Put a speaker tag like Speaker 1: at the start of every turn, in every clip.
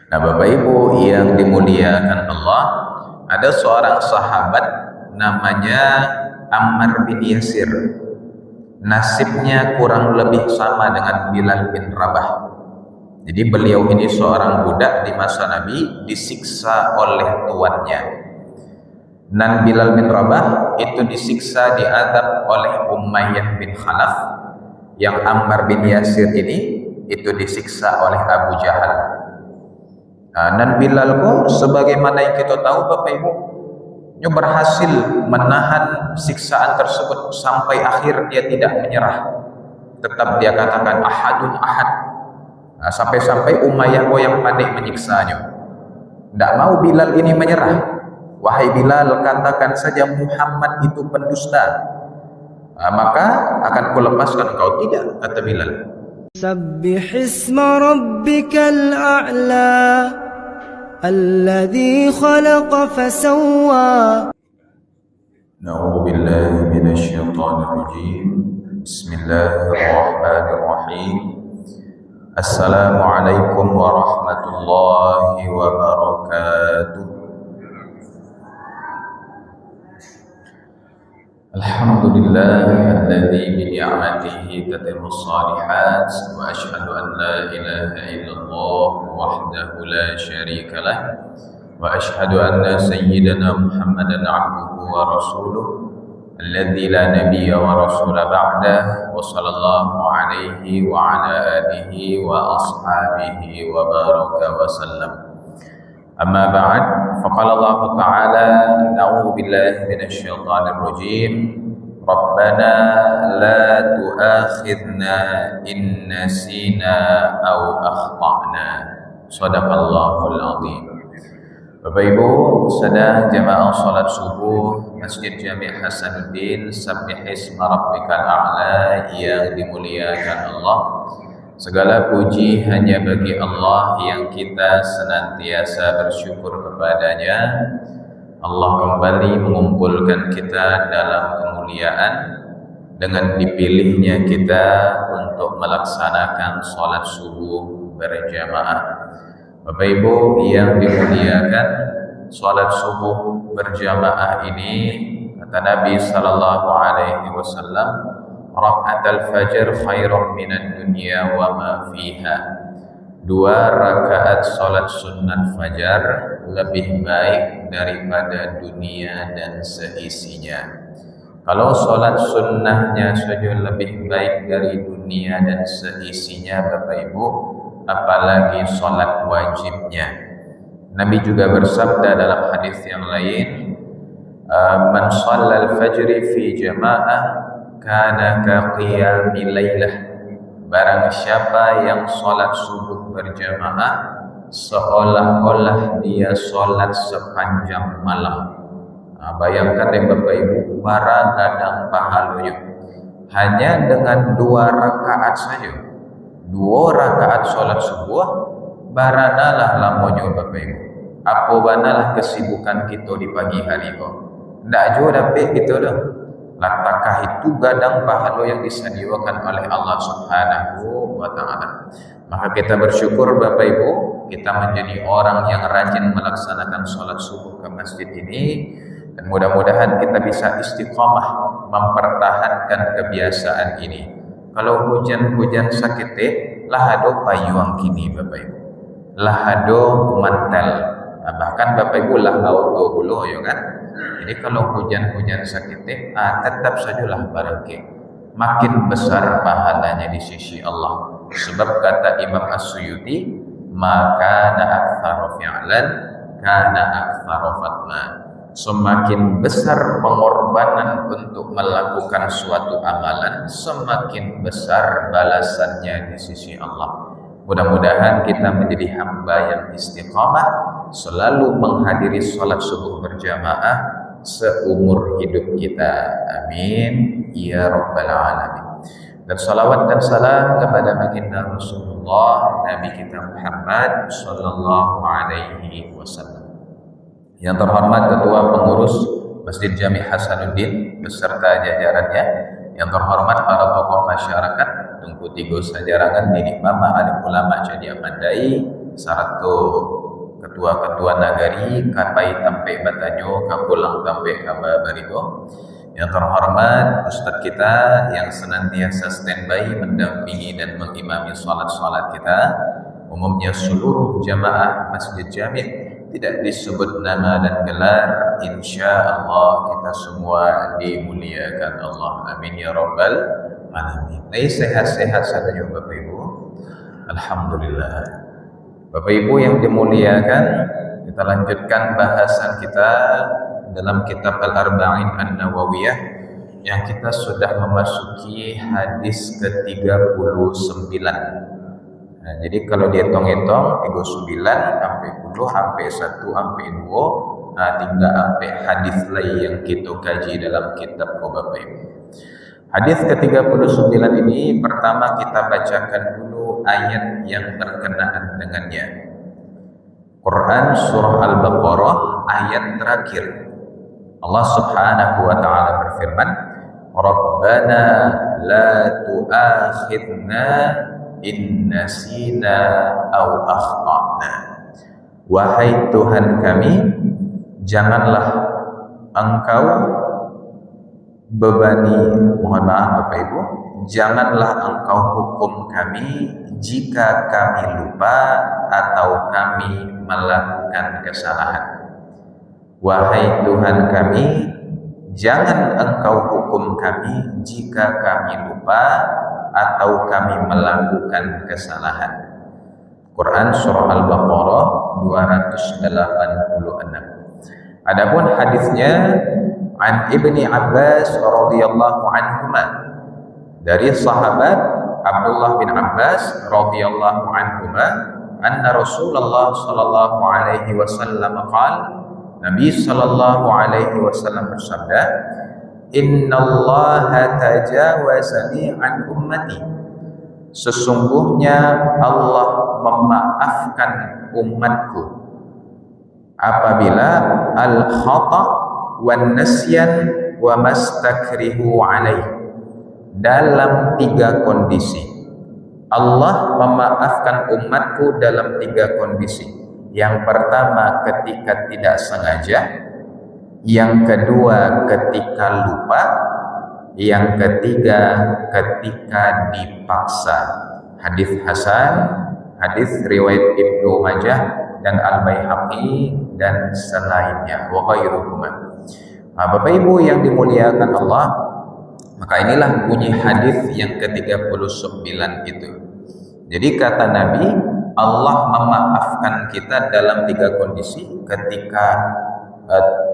Speaker 1: Nah, Bapak Ibu yang dimuliakan Allah, ada seorang sahabat namanya Ammar bin Yasir. Nasibnya kurang lebih sama dengan Bilal bin Rabah. Jadi beliau ini seorang budak di masa Nabi, disiksa oleh tuannya. Dan Bilal bin Rabah itu disiksa, diadab oleh Umayyah bin Khalaf. Yang Ammar bin Yasir ini itu disiksa oleh Abu Jahal. Dan Bilal kok sebagaimana yang kita tahu Bapak Ibu, dia berhasil menahan siksaan tersebut sampai akhir. Dia tidak menyerah, tetap dia katakan ahadun ahad. Sampai-sampai Umayyah yang panik menyiksanya. Tidak mau Bilal ini menyerah. Wahai Bilal, katakan saja Muhammad itu pendusta, maka akan kulepaskan kau. Tidak, kata Bilal.
Speaker 2: Sabbih isma rabbikal a'la alladhi khalaqa fasawwa.
Speaker 1: Na'udzu billahi minasy syaithanir rajim. Bismillahirrahmanirrahim. Assalamualaikum warahmatullahi wabarakatuh. Alhamdulillah alladzi bi ni'matihi tatimmu shalihat, wa asyhadu an la ilaha illallah wahdahu la syarika lah, wa asyhadu anna sayyidana Muhammadan 'abduhu wa rasuluh alladzi la nabiyya wa rasula ba'dah, wa sallallahu alaihi wa ala alihi wa ashabihi wa baraka wa sallam. Amma ba'd, faqala Allah Ta'ala, a'udzu billahi minasy syaithanir rajim. Rabbana la tu'akhidna in nasina aw akhtana. Shadaqallahul azim. Bapak Ibu, sedang jamaah salat subuh Masjid Jami' Hasanuddin, sabbih isma rabbikal a'la yang dimuliakan Allah. Segala puji hanya bagi Allah yang kita senantiasa bersyukur kepadanya. Allah kembali mengumpulkan kita dalam kemuliaan dengan dipilihnya kita untuk melaksanakan sholat subuh berjamaah. Bapak Ibu yang dimuliakan, sholat subuh berjamaah ini, kata Nabi Sallallahu Alaihi Wasallam, raka'atul fajr khairun minad dunya wa ma fiha. 2 rakaat salat sunat fajar lebih baik daripada dunia dan seisinya. Kalau salat sunnahnya saja lebih baik dari dunia dan seisinya, Bapak Ibu, apalagi salat wajibnya. Nabi juga bersabda dalam hadis yang lain, man shallal fajri fi jamaah kana ka qiyamil lailah. Barang siapa yang salat subuh berjamaah, seolah-olah dia salat sepanjang malam. Bayangkan ya Bapak Ibu, para gadang pahalanya hanya dengan 2 rakaat saja. 2 rakaat salat subuh, baranalah lamonyo Bapak Ibu. Apa banalah kesibukan kita di pagi hari kok. Ndak jo dapat gitu dah. Latakah itu gadang pahala yang disediakan oleh Allah Subhanahu wa Ta'ala. Maka kita bersyukur Bapak Ibu, kita menjadi orang yang rajin melaksanakan sholat subuh ke masjid ini, dan mudah-mudahan kita bisa istiqamah mempertahankan kebiasaan ini. Kalau hujan-hujan sakit lahado payung kini Bapak Ibu, lahado mantel, bahkan Bapak Ibu lahado dulu ya kan. Jadi kalau hujan-hujan sakit tetap sajalah barangke makin besar pahalanya di sisi Allah. Sebab kata Imam As-Suyuti, maka aktsara fi'lan kana aktsara fadla. Semakin besar pengorbanan untuk melakukan suatu amalan, semakin besar balasannya di sisi Allah. Mudah-mudahan kita menjadi hamba yang istiqamah, selalu menghadiri sholat subuh berjamaah seumur hidup kita. Amin ya rabbal alamin. Dan salawat dan salam kepada baginda Rasulullah Nabi kita Muhammad sallallahu alaihi wasallam. Yang terhormat Ketua Pengurus Masjid Jami' Hasanuddin beserta jajarannya, yang terhormat para tokoh masyarakat, Tungku Tigo Sajarangan, Didik Mama, alim ulama jadi Pandai, saratu ketua-ketua nagari kapai tampe batanyo kapulang tampe kaba barito. Yang terhormat Ustadz kita yang senantiasa standby mendampingi dan mengimami salat-salat kita, umumnya seluruh jamaah Masjid Jami' tidak disebut nama dan gelar, insya Allah kita semua dimuliakan Allah, amin ya rabbal alamin. Sehat-sehat saja Bapak Ibu, alhamdulillah. Bapak Ibu yang dimuliakan, kita lanjutkan bahasan kita dalam kitab Al-Arba'in An-Nawawiyah yang kita sudah memasuki hadis ke-39. Nah, jadi kalau dihitung-hitung 39 sampai 10 sampai 1 sampai 2, nah tinggal sampai hadis lain yang kita kaji dalam kitab Bapak Ibu. Hadis ke-39 ini pertama kita bacakan dulu ayat yang berkenaan dengannya. Quran surah Al-Baqarah ayat terakhir. Allah Subhanahu wa taala berfirman, "Rabbana la tu'akhidna in nasina aw akhtana." Wahai Tuhan kami, janganlah Engkau bebani, mohon maaf Bapak Ibu, janganlah Engkau hukum kami jika kami lupa atau kami melakukan kesalahan. Wahai Tuhan kami, jangan Engkau hukum kami jika kami lupa atau kami melakukan kesalahan. Quran surah Al-Baqarah 286. Adapun hadisnya an Ibni Abbas radhiyallahu anhuma, dari sahabat Abdullah bin Abbas radhiyallahu anhuma, anna Rasulullah sallallahu alaihi wasallam qala, Nabi sallallahu alaihi wasallam bersabda, "Innallaha tajawaza li an ummati." Sesungguhnya Allah memaafkan umatku apabila al-khata' wan nasyan wa mastakrihu alaih, dalam 3 kondisi. Allah memaafkan umatku dalam 3 kondisi. Yang pertama ketika tidak sengaja, yang kedua ketika lupa, yang ketiga ketika dipaksa. Hadis hasan, hadis riwayat Ibnu Majah dan Al-Baihaqi dan selainnya, wa ghairuhuma. Nah, Bapak Ibu yang dimuliakan Allah, maka inilah bunyi hadis yang ke-39 itu. Jadi kata Nabi, Allah memaafkan kita dalam 3 kondisi, ketika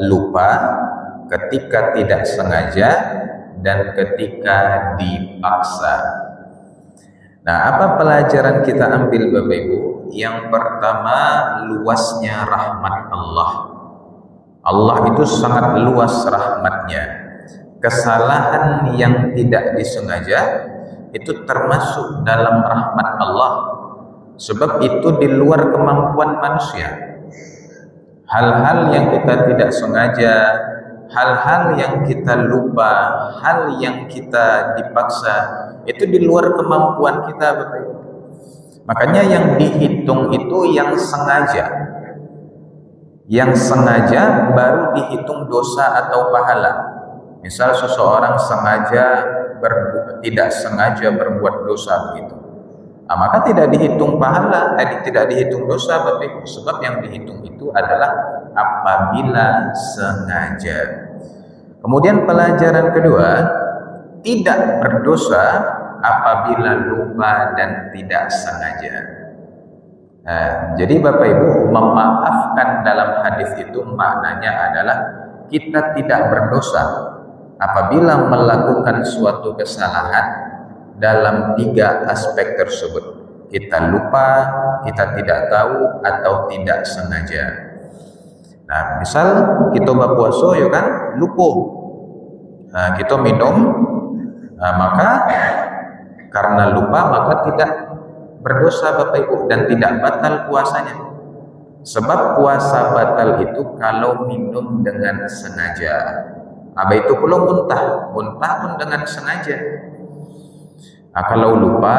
Speaker 1: lupa, ketika tidak sengaja, dan ketika dipaksa. Nah, apa pelajaran kita ambil Bapak Ibu? Yang pertama, luasnya rahmat Allah. Allah itu sangat luas rahmatnya. Kesalahan yang tidak disengaja itu termasuk dalam rahmat Allah. Sebab itu di luar kemampuan manusia. Hal-hal yang kita tidak sengaja, hal-hal yang kita lupa, hal yang kita dipaksa, itu di luar kemampuan kita, Bapak Ibu. Makanya yang dihitung itu yang sengaja. Yang sengaja baru dihitung dosa atau pahala. Misal seseorang tidak sengaja berbuat dosa begitu. Nah, maka tidak dihitung pahala, tidak dihitung dosa Bapak Ibu, sebab yang dihitung itu adalah apabila sengaja. Kemudian pelajaran kedua, tidak berdosa apabila lupa dan tidak sengaja. Nah, jadi Bapak Ibu, memaafkan dalam hadis itu maknanya adalah kita tidak berdosa apabila melakukan suatu kesalahan dalam 3 aspek tersebut. Kita lupa, kita tidak tahu, atau tidak sengaja. Nah, misal kita berpuasa ya kan, lupa. Nah, kita minum, nah, maka karena lupa maka tidak berdosa Bapak Ibu, dan tidak batal puasanya. Sebab puasa batal itu kalau minum dengan sengaja. Apa itu belum muntah pun dengan sengaja. Nah, kalau lupa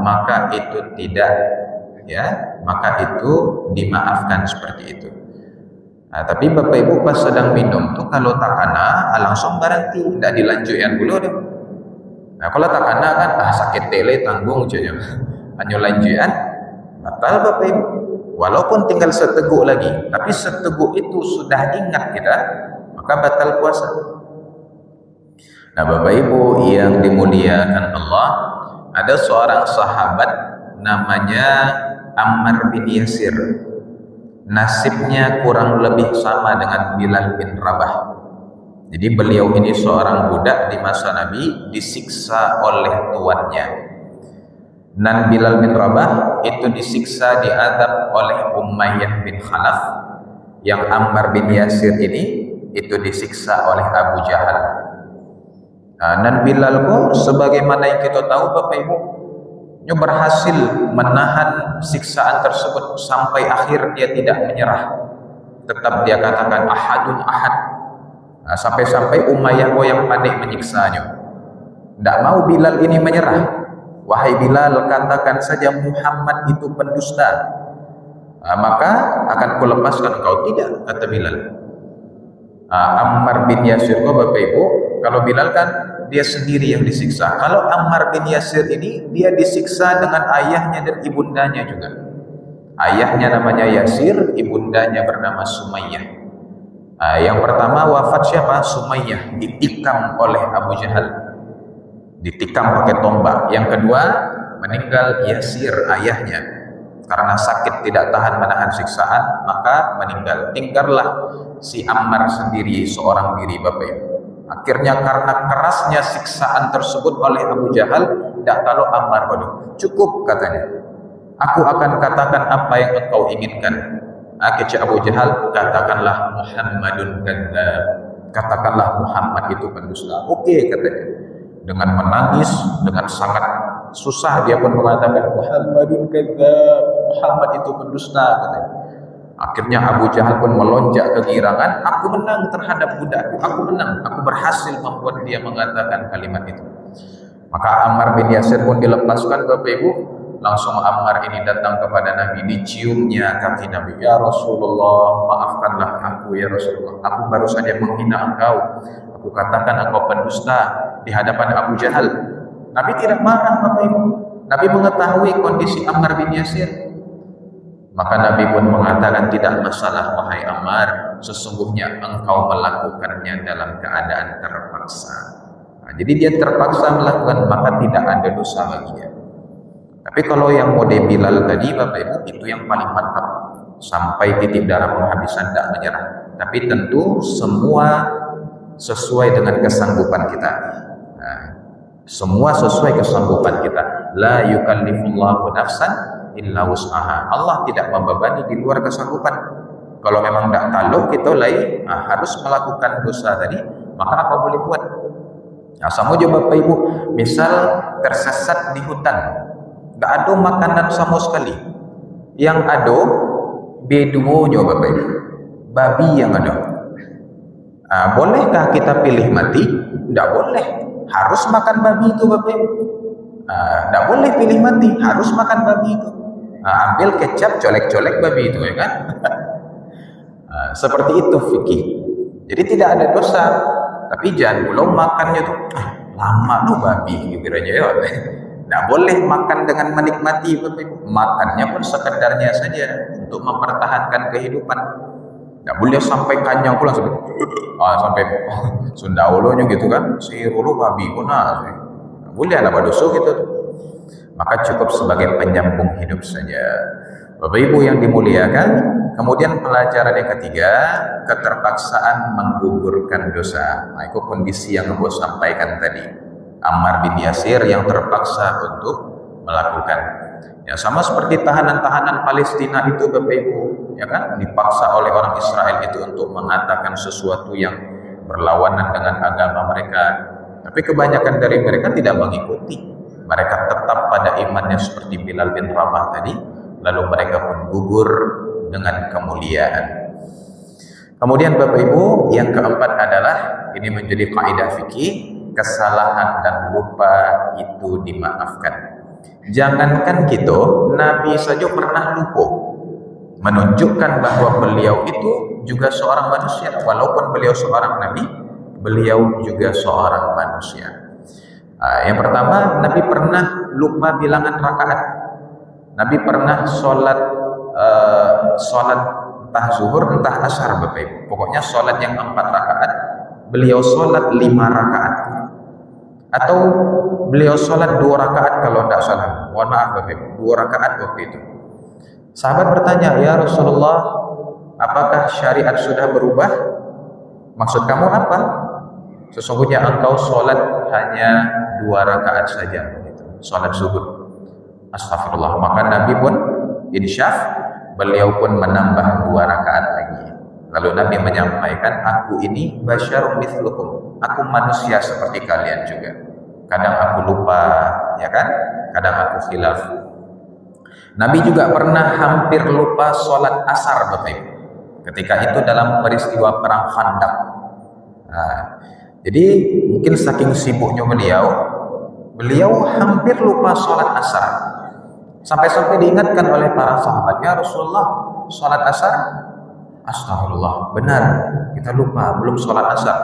Speaker 1: maka itu tidak ya, maka itu dimaafkan seperti itu. Nah, tapi Bapak Ibu pas sedang minum tuh kalau tak kena langsung berhenti, tidak dilanjutkan dulu deh. Nah, kalau tak kena kan sakit tele tanggung aja. Hanya lanjutkan batal Bapak Ibu. Walaupun tinggal seteguk lagi, tapi seteguk itu sudah ingat kita, maka batal puasa. Nah, Bapak Ibu yang dimuliakan Allah, ada seorang sahabat namanya Ammar bin Yasir. Nasibnya kurang lebih sama dengan Bilal bin Rabah. Jadi beliau ini seorang budak di masa Nabi, disiksa oleh tuannya. Dan Bilal bin Rabah itu disiksa, diadab oleh Umayyah bin Khalaf. Yang Ammar bin Yasir ini itu disiksa oleh Abu Jahal. Dan Bilal pun sebagaimana yang kita tahu Bapak Ibu, dia berhasil menahan siksaan tersebut sampai akhir, dia tidak menyerah. Tetap dia katakan ahadun ahad. Sampai-sampai Umayyah yang panik menyiksanya. Tidak mau Bilal ini menyerah. Wahai Bilal, katakan saja Muhammad itu pendusta, maka akan kulepaskan kau. Tidak, kata Bilal. Ammar bin Yasir kok Bapak Ibu, kalau Bilal kan dia sendiri yang disiksa. Kalau Ammar bin Yasir ini dia disiksa dengan ayahnya dan ibundanya juga. Ayahnya namanya Yasir, ibundanya bernama Sumayyah. Yang pertama wafat siapa? Sumayyah, ditikam oleh Abu Jahal. Ditikam pakai tombak. Yang kedua meninggal Yasir, ayahnya, karena sakit tidak tahan menahan siksaan, maka meninggal. Tinggallah si Ammar sendiri, seorang diri Bapak Ibu. Akhirnya karena kerasnya siksaan tersebut oleh Abu Jahal, tidak kalau Ammar, cukup katanya. Aku akan katakan apa yang engkau inginkan. Akhirnya Abu Jahal, katakanlah Muhammadun kadzdzab. Katakanlah Muhammad itu pendusta. Oke, katanya. Dengan menangis, dengan sangat susah dia pun mengatakan Muhammadun kadzdzab. Muhammad itu pendusta, katanya. Akhirnya Abu Jahal pun melonjak kegirangan, aku menang terhadap budakku, aku menang, aku berhasil membuat dia mengatakan kalimat itu. Maka Ammar bin Yasir pun dilepaskan Bapak Ibu. Langsung Ammar ini datang kepada Nabi, diciumnya kaki Nabi. Ya Rasulullah, maafkanlah aku ya Rasulullah, aku baru saja menghina engkau, aku katakan engkau pendusta di hadapan Abu Jahal. Nabi tidak marah Bapak Ibu. Nabi mengetahui kondisi Ammar bin Yasir. Maka Nabi pun mengatakan, tidak masalah wahai Ammar, sesungguhnya engkau melakukannya dalam keadaan terpaksa. Jadi dia terpaksa melakukan, maka tidak ada dosa baginya. Tapi kalau yang mode Bilal tadi Bapak Ibu, itu yang paling mantap, sampai titik darah penghabisan, tidak menyerah. Tapi tentu semua sesuai dengan kesanggupan kita. Semua sesuai kesanggupan kita. La yukallifullahu nafsan illa wus'aha. Allah tidak membebani di luar kesanggupan. Kalau memang tidak takluk kita harus melakukan dosa tadi, maka apa boleh buat? Nah, sama juga Bapak Ibu, misal tersesat di hutan, tidak ada makanan sama sekali. Yang ada beduonya Bapak Ibu, babi yang ada. Bolehkah kita pilih mati? Tidak boleh. Harus makan babi itu Bapak Ibu. Tidak boleh pilih mati, harus makan babi itu. Ambil kecap, colek-colek babi itu, ya kan? Seperti itu fikih. Jadi tidak ada dosa. Tapi jangan belum makannya tuh lama loh babi kira-kira ya. Tidak boleh makan dengan menikmati Bapak Ibu. Makannya pun sekedarnya saja untuk mempertahankan kehidupan. Tidak boleh sampai kanyang pula sampai Sundaulunya gitu kan. Sirulu babi pun boleh ada dosa gitu tuh. Maka cukup sebagai penyambung hidup saja. Bapak Ibu yang dimuliakan, kemudian pelajaran yang ketiga, keterpaksaan menggugurkan dosa. Nah, itu kondisi yang Ibu sampaikan tadi. Ammar bin Yasir yang terpaksa untuk melakukan. Ya, sama seperti tahanan-tahanan Palestina itu Bapak Ibu, ya kan, dipaksa oleh orang Israel itu untuk mengatakan sesuatu yang berlawanan dengan agama mereka. Tapi kebanyakan dari mereka tidak mengikuti. Mereka tetap pada imannya seperti Bilal bin Rabah tadi, lalu mereka pun gugur dengan kemuliaan. Kemudian Bapak Ibu, yang keempat adalah, ini menjadi kaidah fikih, kesalahan dan lupa itu dimaafkan. Jangankan gitu, Nabi saja pernah lupa, menunjukkan bahwa beliau itu juga seorang manusia. Walaupun beliau seorang Nabi, beliau juga seorang manusia. Yang pertama, Nabi pernah lupa bilangan rakaat. Nabi pernah sholat entah zuhur entah asar Bapak Ibu. Pokoknya sholat yang 4 rakaat, beliau sholat 5 rakaat, atau beliau sholat 2 rakaat kalau tidak salah. Mohon maaf Bapak Ibu, 2 rakaat waktu itu. Sahabat bertanya, ya Rasulullah, apakah syariat sudah berubah? Maksud kamu apa? Sesungguhnya engkau sholat hanya 2 rakaat saja, sholat zuhur. Astagfirullah. Maka Nabi pun insyaf, beliau pun menambah 2 rakaat lagi. Lalu Nabi menyampaikan, aku ini basyarum mithlukum, aku manusia seperti kalian juga. Kadang aku lupa, ya kan? Kadang aku khilaf. Nabi juga pernah hampir lupa sholat asar Bapak Ibu, ketika itu dalam peristiwa perang Khandaq. Jadi mungkin saking sibuknya beliau hampir lupa sholat asar. Sampai-sampai diingatkan oleh para sahabat, ya Rasulullah, sholat asar? Astagfirullah, benar, kita lupa, belum sholat asar.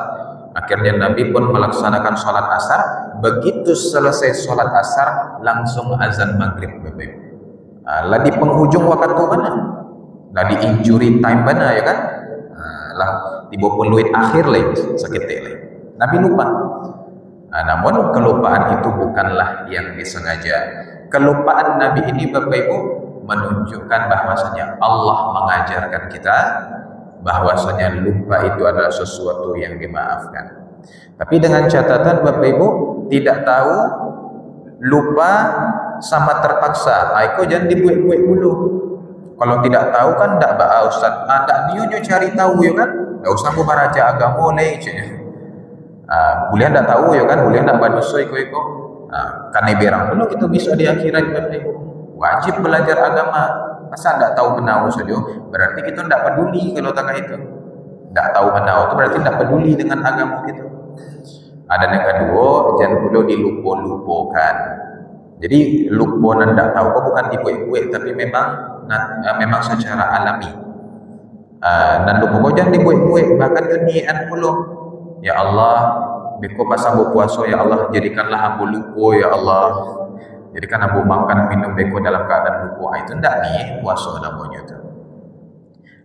Speaker 1: Akhirnya Nabi pun melaksanakan sholat asar. Begitu selesai sholat asar, langsung azan maghrib Bapak Ibu. Lah di penghujung waktu mana? Lah di injury time mana, ya kan? Lah di peluit akhir lagi, sakit lagi. Nabi lupa. Namun kelupaan itu bukanlah yang disengaja. Kelupaan Nabi ini Bapak Ibu menunjukkan bahwasanya Allah mengajarkan kita bahwasanya lupa itu adalah sesuatu yang dimaafkan. Tapi dengan catatan Bapak Ibu tidak tahu lupa sama terpaksa. Itu jangan dibuat-buat dulu. Kalau tidak tahu kan tidak Ustaz. Tak dia cari tahu ya kan. Tak usah beraja agama leh. Boleh tidak tahu ya kan. Boleh tidak baduso iko. Karena berang dulu itu bisa di akhirat Bapak Ibu. Wajib belajar agama. Masa tidak tahu menau saja? Berarti kita tidak peduli kalau tak itu. Tidak tahu menau itu berarti tidak peduli dengan agama kita. Dan yang kedua, jangan perlu dilupa-lupakan. Jadi lupa dan tidak tahu bukan dibuat-buat, tapi memang secara alami. Dan lupa jangan dibuat-buat, bahkan niat pula. Ya Allah, beko pasang berpuasa, ya Allah, jadikanlah aku lupa, ya Allah. Jadikan aku makan minum beko dalam keadaan lupa. Itu tidak nih puasa namanya itu.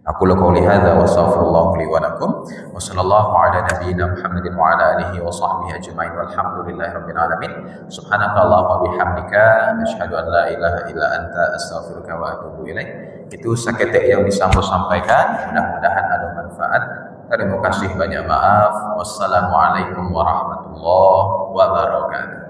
Speaker 1: Aku qouli hadza wa astaghfirullah li wa lakum wa sallallahu ala nabiyyina Muhammadin wa ala alihi wa sahbihi ajma'in walhamdulillahirabbil alamin. Subhanaka Allahumma bihamdika asyhadu an la ilaha illa anta astaghfiruka wa atubu ilaik. Itu seketik yang bisa saya sampaikan, mudah-mudahan ada manfaat. Terima kasih, banyak maaf. Wassalamualaikum warahmatullahi wabarakatuh.